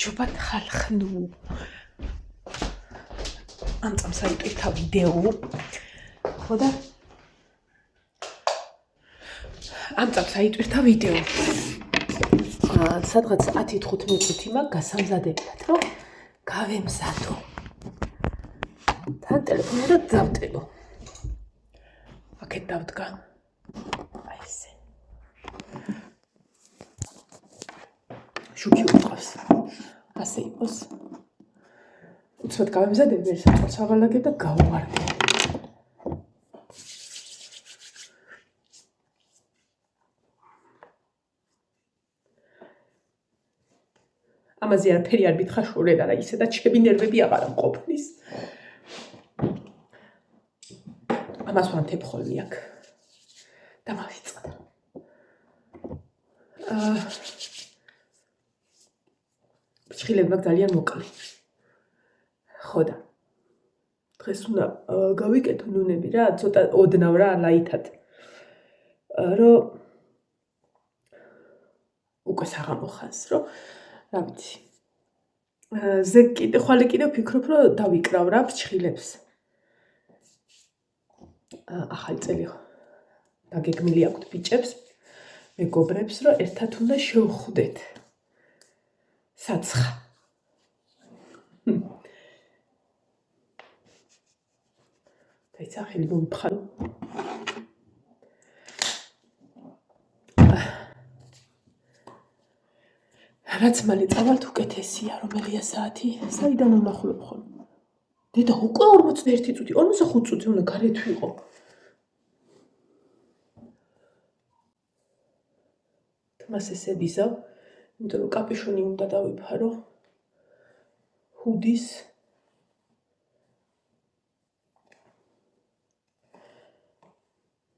გამარჯობა ხალხნუ. ამ წამს აიტვირთა ვიდეო. ხო და ამ წამს აიტვირთა ვიდეო. სადღაც 10-15 მაგ გასამზადებად, რომ გავემზადო. თან ტელეფონურად დავტელო. აქეთ დავდგა. აი ესე. შუქი უყავს. ასე იყოს. უცბად გავემზადებ, ვერ საწყობს ავალაგებ და გავუვარდე. ამაზე არაფერი არ მითხარ შორელა რა ისედაც ჩემი ნერვები აღარ მყოფნის. ამას ვანთებ ხოლმე აქ. და მავიწყდა. ფრჩხილებმა ძალიან მოკლე. ხო და დღეს უნდა გავიკეთო ნუნები რა, ცოტა ოდნავ რა ლაითად. რომ უკვე საღამოხანს, რომ რა ვიცი. ხვალე კიდევ ვფიქრობ, რომ დავიკრავ რა ფრჩხილებს. ახალი წელი დაგეგმილი აქვთ ბიჭებს, მეგობრებს, რომ ერთად უნდა შევხვდეთ. საცხა. დაიცახელი მომიფხარო. რაც მალე წავალთ უკეთესია, რომელია საათი, საიდან ვნახულობ ხოლმე. დედა უკვე 41 წუთი, 45 წუთი უნდა გარეთ ვიყო. თმას ესე ვიზავ, იმიტომ რომ კაპიშონი უნდა დავიფარო. ჰუდის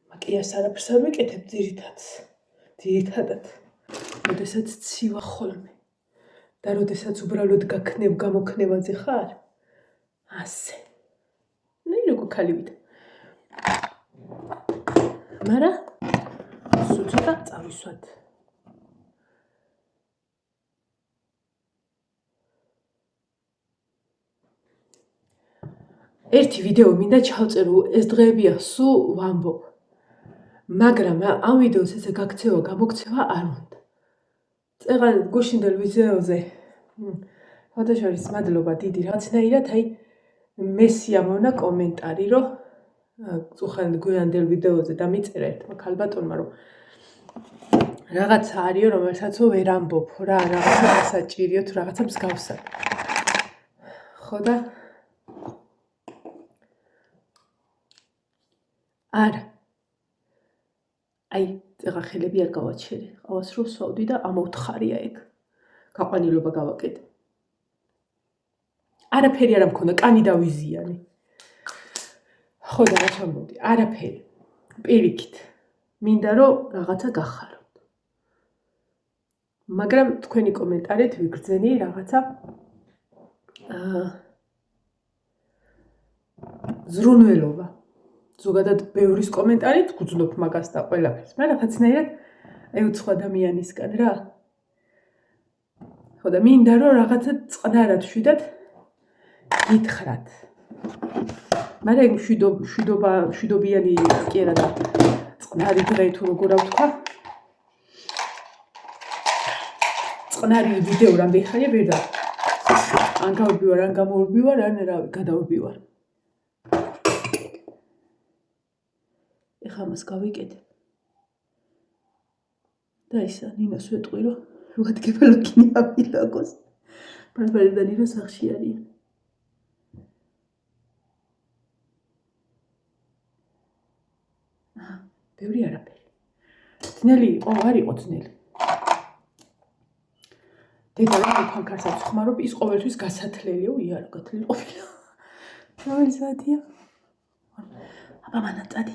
მაკიაჟს არაფერს არ ვიკეთებ ძირითადად. როდესაც ცივა ხოლმე. და როდესაც უბრალოდ გამოქნევაზე ხარ, ასე. ნუ როგორ ქალივით. მარა სულ ცოტა წავისვათ. ერთი ვიდეო მინდა ჩავწერო, ეს დღეებია სულ ვამბობ. მაგრამ ამ ვიდეოს ესე გაქცევა, გამოქცევა არ უნდა. წეღან გუშინდელ ვიდეოზე ფოტოშორის მადლობა დიდი რაღაცნაირად აი მესია მონა კომენტარი, რომ წუხან გვიანდელ ვიდეოზე დამიწერა ერთმა ქალბატონმა, რომ რაღაცა არისო, რომელსაც ვერ ამბობ რა, რაღაცა დასაჭირიო თუ რაღაცა მსგავსად. ხო და არა. აი, წეღა ხელები არ გავაჩერე. ყავას რო სვავდი და ამოვთხარია ეგ. გაყვანილობა გავაკეთე. არაფერი არ მქონდა, კანი დავიზიანე. ხო და რა ჩამოვდი, არაფერი. პირიქით. მინდა რომ რაღაცა გახაროთ. მაგრამ თქვენი კომენტარით ვიგრძენი რაღაცა ზრუნველობა. ზოგადად ბევრის კომენტარით გძნობ მაგას და ყველაფერს. მაგრამ რაღაცნაირად აი უცხო ადამიანისგან რა. ხო და მინდა რომ რაღაცა წყნარად შვიდად გითხრათ. მაგრამ ეგ შვიდობიანი კი არა და წყნარი დღე თუ როგორ ავთქვა. წყნარი ვიდეო რამდენი ხანია ვერ და ან გავბივარ, ან გამოვბივარ, ან რავი, გადავბივარ. ეხლა მას გავიკეთე. და ისა ნინოს ვეტყვი, რომ ვადგება ლოქინი ამილაგოს. ბარბარე და ნინო სახში არიან. ბევრი არაფერი. ძნელი იყო, არ იყო ძნელი. დედა რა ფანქარსაც ხმარობ, ის ყოველთვის გასათლელიო, იარო გათლილი ყოფილა. რომელი საათია? აბა მანა წადი.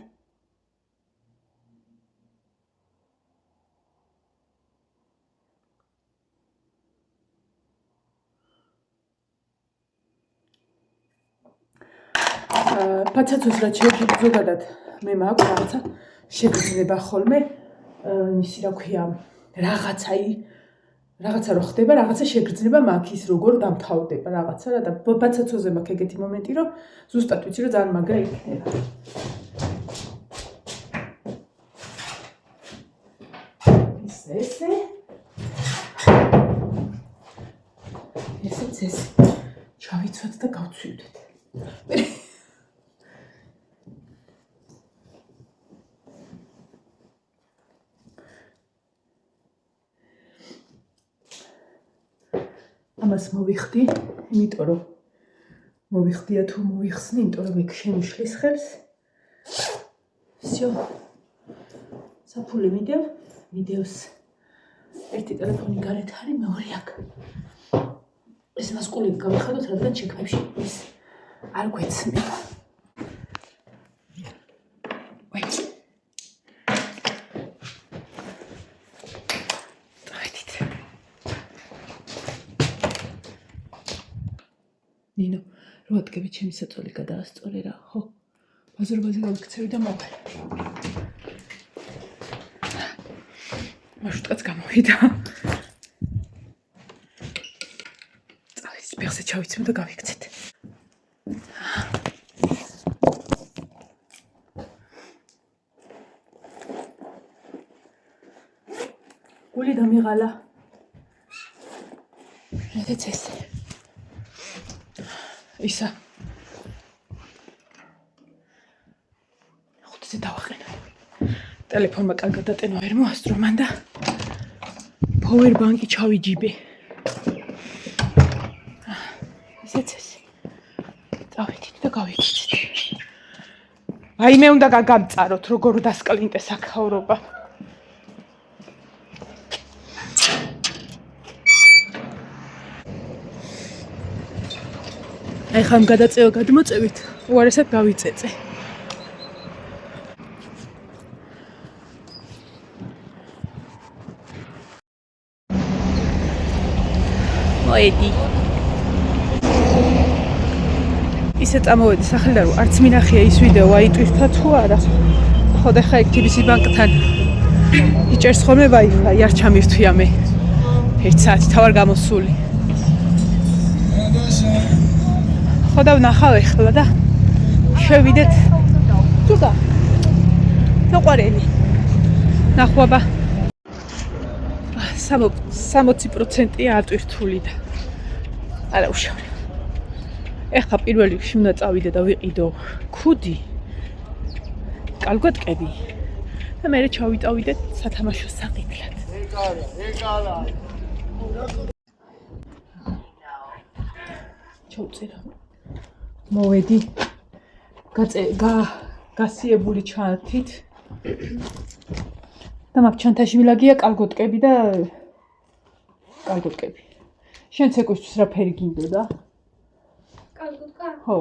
პაცაცოს რა შეიძლება ზოგადად მე მაქვს რაღაცა შეგრძნება ხოლმე, ისი რა ქვია, რაღაცაი რაღაცა რო ხდება, რაღაცა შეგრძნება მაგის როგორ დამთავრდება რაღაცა რა და ბაცაცოზე მაქვს ეგეთი მომენტი, რომ ზუსტად ვიცი, რომ ძალიან მაგრა იქნება. ესე. ესეც ჩავიცვათ და გავცვივდეთ. ამას მოვიხდი, იმიტომ რომ მოვიხდია თუ მოვიხსნი, იმიტომ რომ ეგ შემიშლის ხელს. всё. საფული მიდევ, ვიდეოს ერთი ტელეფონი გარეთ არის, მეორე აქ. ეს მასკულით გავიხადოთ, რადგან შექმებში ის არ გვეცნება. ნინო, რო ადგები ჩემი საწოლი გადაასწორე რა, ხო? ბაზრობაზე გავიქცევი და მოვალ. მარშრუტკაც გამოვიდა. წავის ფეხზე ჩავიცმო და გავიქცეთ. გული დამიღალა. როდეც ესე. ისა. ხუთზე დავაყენე. ტელეფონმა კარგად დატენა ვერ მოასწრო მან და power bank-ი ჩავიჯიბე. ესეც ეს. წავედით და გავიქცეთ. აი მე უნდა გაგამწაროთ როგორ დასკლინტე საქაურობა. აი ხამ გადაწევა გადმოწევით, უარესად გავიწეწე. მოედი. ისე წამოვედი სახელიდან რომ არც მინახია ის ვიდეო აიტვირთა თუ არა. ხო და ხა ეგ TBC ბანკთან იჭერს ხოლმე Wi-Fi, არ ჩამირთვია მე. 1 საათი თავარ გამოსული. ხო და ვნახავ ეხლა და შევიდეთ. თუკა. ნაყვარელი. ნახვაბა. 60%-ია ატვირთული და არა უშავრი. ეხლა პირველ რიგში უნდა წავიდე და ვიყიდო ქუდი. კალგოტკები. და მე ჩავიტავიდე სათამაშო საყიდლად. ეგალა. ჩავწერა. მოვედი. გასიებული ჩანთით. და მაგ ჩანთაში მილაგია კალგოტკები და კალგოტკები. შენ ცეკვისთვის რა ფერი გინდოდა? კალგოტკა? ხო.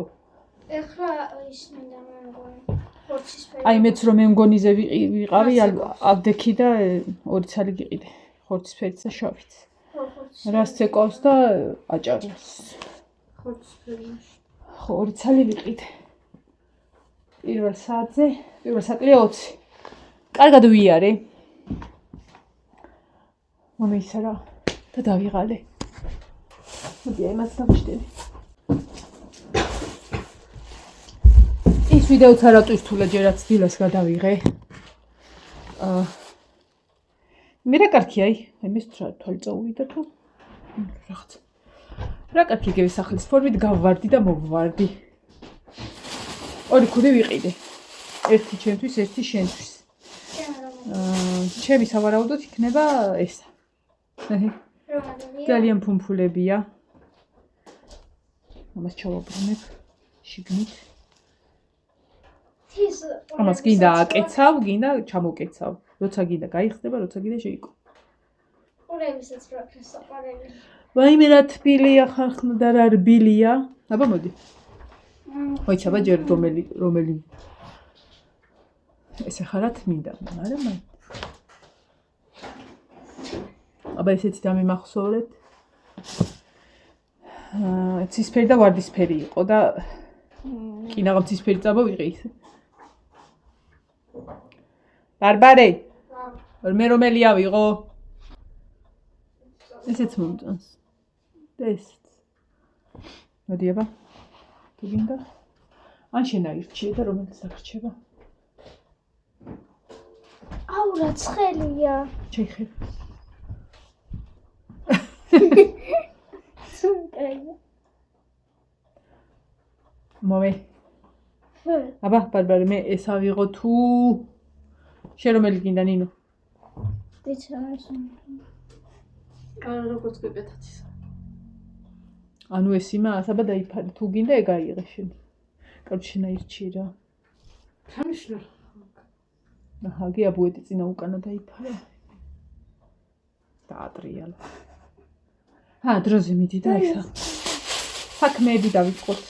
ეხლა ის მინდა მე მგონი. ხორცის ფერი. აი მეც რომ მე მგონიზე ვიყავი ავდექი და 2 ცალი გიყიდე. ხორცის ფერიც და შავიც. ხო, ხორცის. რას ცეკავს და აჭაროს. ხორცის ფერი. ხო, 2 ცალი ვიყიდე. პირველ საათზე, პირველ საკლია 20. კარგად ვიარე. მომეისა რა და დავიღალე. მოდი აი მას დავშტები. ის ვიდეოც არ ატვირთულა ჯერაც დილას გადავიღე. მე რა კარგი აი მე თვალი წაუვიდა თუ რაღაც. რა კარგი გევი სახლის ფორმით გავვარდი და მოვვარდი. 2 ქუდი ვიყიდე. ერთი ჩემთვის, ერთი შენთვის. ჩემი სავარაუდოდ იქნება ესა. ძალიან ფუმფულებია. ამას ჩავაბრუნებ შიგნით. ამას გინდა აკეცავ, გინდა ჩამოკეცავ. როცა გინდა გაიხსნება, როცა გინდა შეიკო. ყურებისაც რა ქრეს საყარელი. ვაიმე რა თბილია ხახნა და რა რბილია. აბა მოდი. მოიცაბა ჯერ რომელი ესე ხარათ მინდა, არა მაინც. აბა ესეთი დამიმახსოვრეთ. ცისფერი და ვარდისფერი იყო და კინაღამ ცისფერი წამოვიღე ისე. ბარბარე. მე რომელია ვიღო? ესეც მომწონს. და ესეც. მოდი აბა. თუ გინდა? ან შენ აირჩიე და რომელიც დაგრჩება. აუ რა ცხელია. შეიხებ. სუნკეია. მოვე. აბა, ბარბარე, მე ეს ავიღო თუ შენ რომელი გინდა ნინო? დიჩარასუნ. არა როგორც გეკეთეთ ისა. ანუ ეს იმას, აბა დაიფარე, თუ გინდა ეგ აიღე შენ. კაროჩე შენ აირჩიე რა. თამიშნარ. ჰაგი აბუეტი წინა უკანა დაიფარე. დაატრიალა. დროზე მიდი და ისა. საქმეები დავიწყოთ.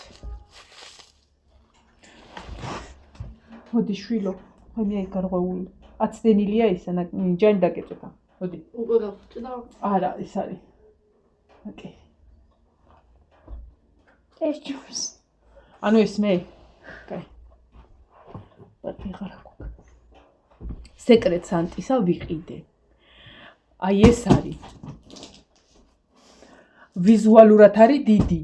მოდი შვილო, ხო მე გარღვეული. აცდენილია ისა, ჯანი დაგეწოთა. მოდი. უკვე გავხჭი და არა, ეს არის. ოკეი. ეს ჯობს. ანუ ეს მე. კაი. ვიღარ აქვს. სეკრეტ სანტისა ვიყიდე. აი ეს არის. ვიზუალურად არის დიდი.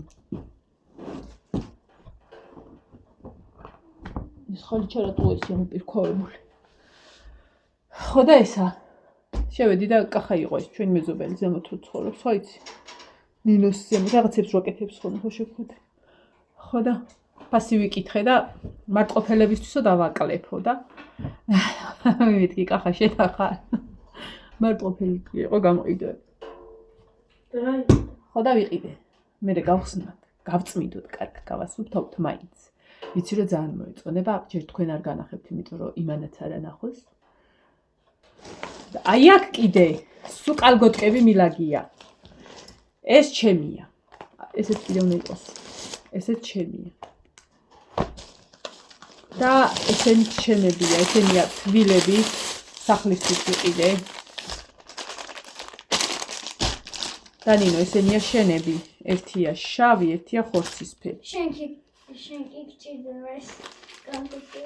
ის ხალი ჩარატო ეს მოპირქოვებული. ხო და ესა. შევედი და კახა იყო ეს ჩვენი მეზობელი ზემოთ რო ცხოვრობს, ხო იცი? ნინოს ზემოთ რაღაცებს რაკეთებს ხოლმე ხო შევხვდე. ხო და ფასი ვიკითხე და მარტყოფელებისთვისო დავაკლებო და მეთქი კახა შეთახარ. მარტყოფელი იყო გამოიყიდე. დაი. ხო და ვიყიდე. მერე გავხსნათ, გავწმიდოთ, კარგ გავასუფთავთ მაინც. ვიცი რომ ძალიან მოეწონება, ჯერ თქვენ არ განახებთ, იმიტომ რომ იმანაც არ ანახოს. აი აქ კიდე სულ კალგოტკები მილაგია. ეს ჩემია. ესეც კიდე უნდა იყოს. ესეც ჩემია. და ესენი ჩემებია, ესენია თბილები, სახლისთვის ვიყიდე. და ნინო, ესენია შენები. ერთია შავი, ერთია ხორცისფერი. შენ კი გჭირდეს გამოგე.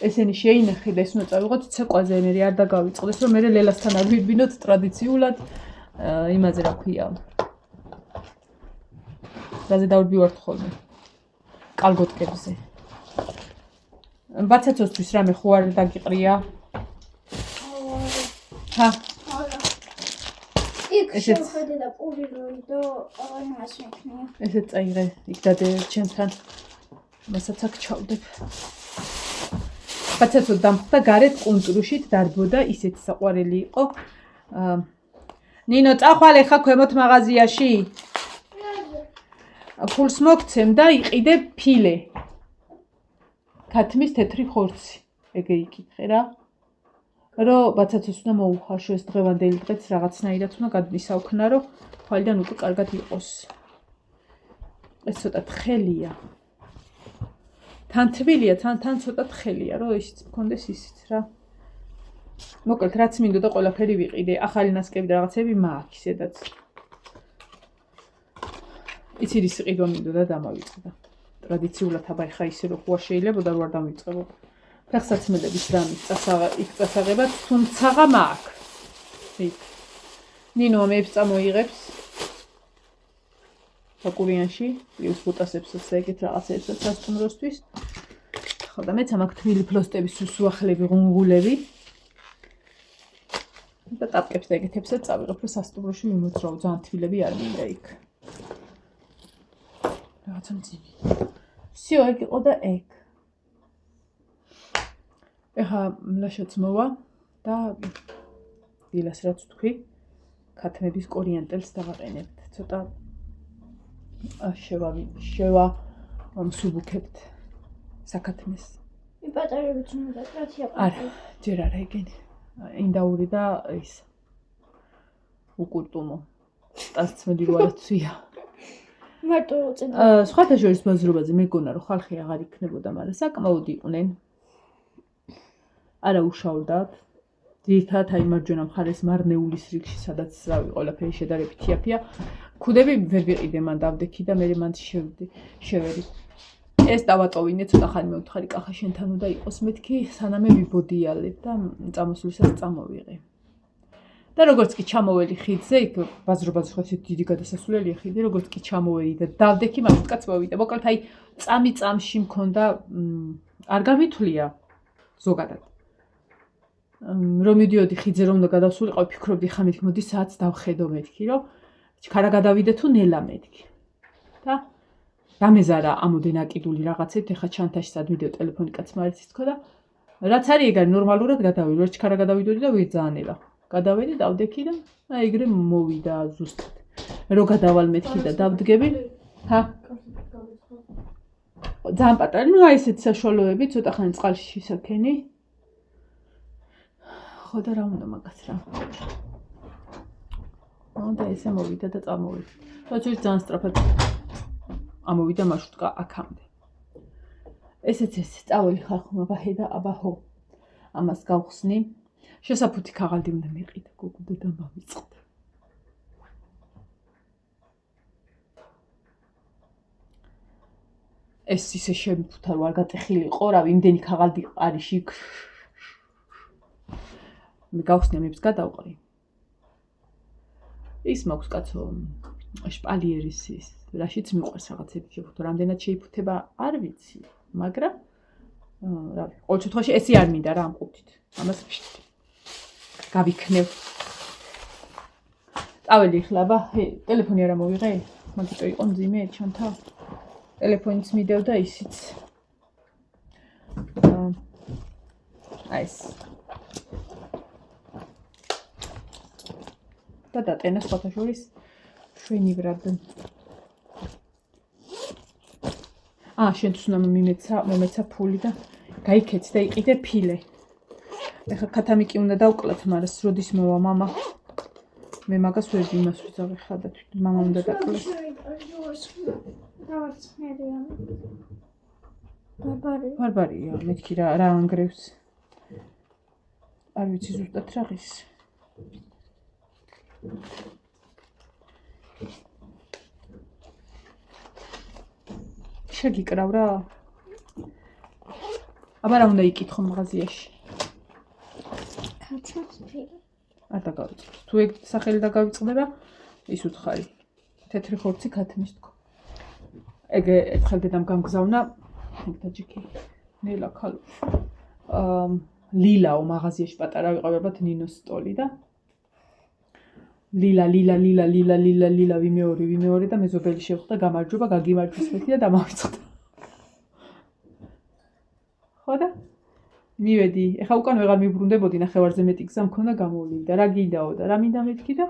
ესენი შეინახე და ეს უნდა წავიღოთ ცეკვაზე, მე არ დაგავიწყდეს, რომ მე ლელასთან არ ვიბინოთ ტრადიციულად იმაზე რა ქვია. რაზე დავდივართ ხოლმე. კალგოტკებზე. ბაცაცოსთვის რამე ხო არ დაგიყრია? ჰა, იქ შევხედე და პური როი და იმას მექნია. ესეც წაიღე, იქ დადე ჩემთან. მასაც აქ ჩავდებ. ბაცაცო დამხდა გარეთ კუნტრუშით დარბოდა, ისეთი საყვარელი იყო. ნინო, წახვალე ხა ქვემოთ მაღაზიაში? ფულს მოგცემ და იყიდე ფილე. ქათმის თეთრი ხორცი. ეგე იკითხე რა. რომ ბაცაცოს უნდა მოუხარშო ეს დღევანდელი დღეც რაღაცნაირად უნდა გადმისაუქნარო, ხვალიდან უკვე კარგად იყოს. ეს ცოტა თხელია. თან თბილია, თან ცოტა თხელია, რომ ისიც მქონდეს ისიც რა. მოკლედ, რაც მინდოდა ყველაფერი ვიყიდე. ახალი ნასკები და რაღაცები მაქვს ისედაც. იცი რის ყიდვა მინდოდა დამავიწყდა. ტრადიციულად აბა ხა ისე რომ ხوار შეიძლებოდა რომ არ დამიწყებო. ფეხსაცმელების რამის იქ წასაღებად, თუმცა მაქვს. იქ. ნინო მეებს წამოიღებს. საკურიანში, ის ბუტასებსაც და ეგეთ რაღაცებსაც სასტუმროსთვის. ხო და მეც ამაქვს თბილი ფლოსტების უსუახლები, ღუნღულები. და ტაპკებს და ეგეთებსაც წავიღებ, რომ სასტუმროში მიმოძრავ, ძალიან თბილები არ მინდა იქ. რაღაცა მძიმე. всё, ეგ იყო და ეგ. ეხა მლაშოც მოვა და დილას რაც თქვი, ქათმების კორიანტელს დავაყენებთ. ცოტა შევა მსუბუქებთ საქათმეს. იპატარებით უნდა კაცია. არა, ჯერ არა ეგენი. ინდაური და ის უკურტუმო. სტაცმელი ვარაცია. მარტო წინ. სხვათა შორის ბაზრობაზე მეგონა რომ ხალხი აღარ იქნებოდა, მაგრამ საკმაოდ იყვნენ. არა უშავრდათ. ძირითადად აი მარჯვენა მხარეს მარნეულის რიგში, სადაც რავი ყველაფერი შედარებით იაფია. ქუდები ვერ ვიყიდე მან დავდექი და მე მან შევერი. ეს დავატოვინე, ცოტა ხანი მევთხარი კახა შენთან უნდა იყოს. მეთქი სანამ მე ვიბოდიალებ და წამოსვლისას წამოვიღე. და როგორც კი ჩამოველი ხიდზე, იქ ბაზრობაზე ხო ესეთი დიდი გადასასვლელია ხიდი, როგორც კი ჩამოვედი და დავდექი, მაგ კაც მოვიდა. მოკლედ აი წამი-წამში მქონდა არ გამithვლია ზოგადად. რომ მიდიოდი ხიდზე რომ უნდა გადავსულიყავ, ფიქრობდი ხა მეთქი მოდი საათს დავხედო მეთქი, რომ ჩქარა გადავიდე თუ ნელა მეთქი. და დამეზარა ამოდენ აკიდული რაღაცით, ეხა ჩანთაში სად ვიდეო ტელეფონი კაც მარიცის თქო და რაც არის ეგ არის ნორმალურად გადავიდე, რომ ჩქარა გადავიდოდი და ვეძაან ნელა. გადავედი, დავდექი და აი ეგრე მოვიდა ზუსტად. რო გადავალ მეთქი და დავდგები, ჰა. ძალიან პატარა, ну აი ესეთ საშუალოები, ცოტა ხანი წყალში შისაქენი. ხო და რა უნდა მაგას რა. და ესე მოვიდა და წამოვიდა. თორე ძალიან სწრაფად ამოვიდა მარშრუტკა აქამდე. ესეც წაველი ხალხმა ბაჰე და აბაჰო. ამას გავხსნი. შესაფუთი ქაღალდი უნდა მიყიდა, გოგო და მამიწყდა. ეს ისე შემიფუთა რომ არ გატეხილიყო, რა, იმდენი ქაღალდი არის იქ. მე გავხსნი ამებს გადავყრი. ის მაქვს კაცო შპალიერის ის რაშიც მიყვარს რაღაცები შეფუთო, რამდენად შეიფუთება არ ვიცი, მაგრამ რა ვიცი, ყოველ შემთხვევაში ესე არ მინდა რა ამ ყუთით. ამას გავიქნევ. წავედი ხლა აბა, ტელეფონი არა მოვიღე? მაგიტო იყო მძიმე ჩანთა. ტელეფონიც მიდევდა ისიც. აი ეს. და დატენა სხვათა შორის შვენივრად. შენთვის უნდა მომეცა ფული და გაიქეცი და იყიდე ფილე. ეხლა ქათამიკი უნდა დავკლათ, მაგრამ როდის მოვა მამა? მე მაგას ვერ იმას ვიზავ ხა და თვითონ მამა უნდა დაკლეს. ბარბარია, მეთქი რა ანგრევს. არ ვიცი ზუსტად რა ღირს. შეგიკრავ რა. აბა რა უნდა იკითხო მაღაზიაში? კაცებს ფილე. არ დაგავიწყდ. თუ ეგ სახელი დაგავიწყდება, ის უთხარი. თეთრი ხორცი ქათმის თქო. ეგ ერთხელ დედამ გამგზავნა, ეგ დაჯიქი. ნელა ქალო. ლილაო მაღაზიაში პატარა ვიყავ, ალბათ ნინოს სტოლი და ლილა ვიმეორი და მეზობელი შევხვდა, გამარჯობა, გაგიმარჯვეს მეთქი და დამავიწყდა. ხო და მივედი, ეხა უკან ვეღარ მიბრუნდებოდი, ნახევარზე მეტი გზა მქონდა გამოვლინდა, რა გიდაო და რა მინდა მეთქი და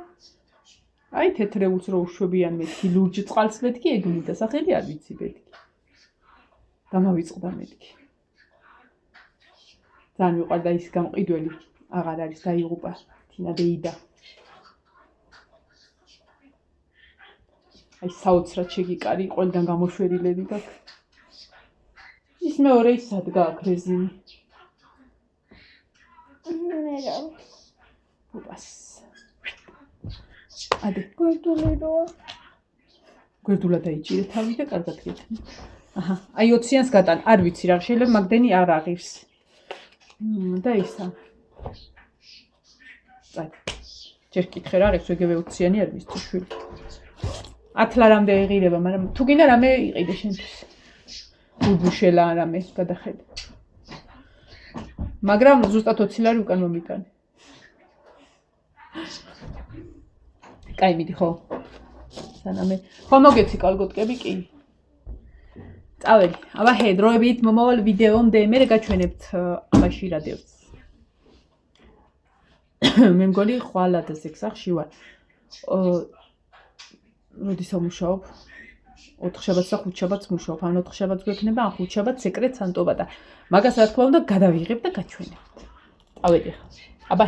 აი თეთრეულს რო უშვებიან მეთქი, ლურჯ წყალს მეთქი, ეგ მინდა, სახელი არ ვიცი მეთქი. დამავიწყდა მეთქი. ძალიან მიყვარდა ის გამყიდველი, აღარ არის დაიღუპა, თინა დეიდა. აი საოცრად შეგიკარი, ყველგან გამოშვერილები გაქვს. ის მეორე ის სად გაქვს რეზინი? ნერა. ოპას. ადე. გვერდული როა. გვერდულად დაიჭირე თავი და კარგად გეთნი. აჰა, აი 20-იანს გატან, არ ვიცი რა, შეიძლება მაგდენი არ აღირს. და ისა. წაი. ჯერ კითხე რა არის, ეგევე 20-იანი არ მისთვის შვილი. 10 ლარამდე ეღირება, მაგრამ თუ გინდა რამე იყიდე შენთვის. ბუბუშელა რამე გადახედე. მაგრამ ზუსტად 20 ლარი უკან მომიტანე. კაი მიდი ხო? სანამე ხო მოგეცი კალგოტკები კი. წავედი. აბა დროებით მომავალ ვიდეომდე მე გაჩვენებთ ამაში რა დევს. მე მგონი ხვალად ეს სახლში ვარ. როდის ამუშაობ? 4 შაბათს და 5 შაბათს მუშაობ. ან 4 შაბათს გვექნება, ან 5 შაბათს სეკრეტს ანტობა და მაგას რა თქმა უნდა გადავიღებ და გაჩვენებთ. წავედი ხა. აბა